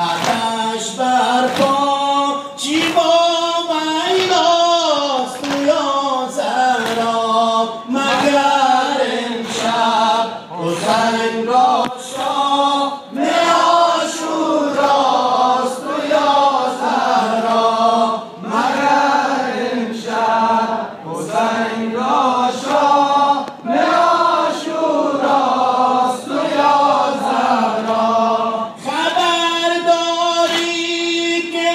آتش برپا چی با ویراست تو یازرا مگر امشب حسین را شام عاشوراست تو یازرا مگر امشب حسین را شام عاشوراست تو یازرا خبرداری که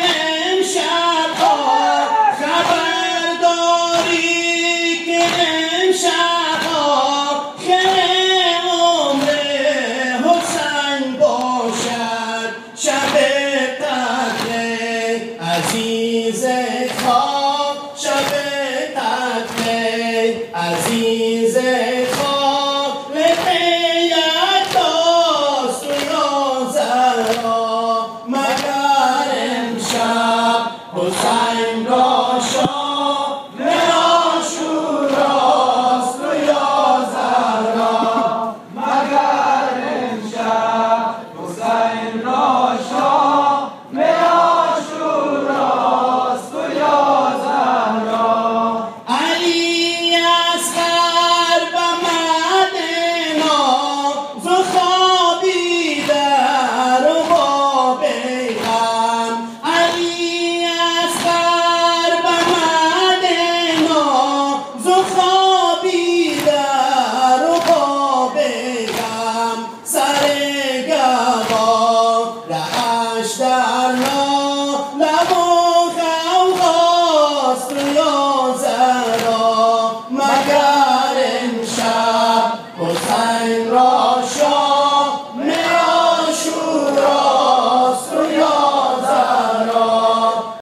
امشب خیر عمر حسین باشد شب قدر عزیز خواب شب قدر عزیز خواب لقیت داست و یازرا مگر امشب حسین را شام عاشوراست و یازرا مگر امشب حسین را شام عاشوراست و یازرا علی اصغر به مدینا ز خوابی در باب غم علی اصغر به مدینا ز خوابی در باب غم سر گوا رهش در لب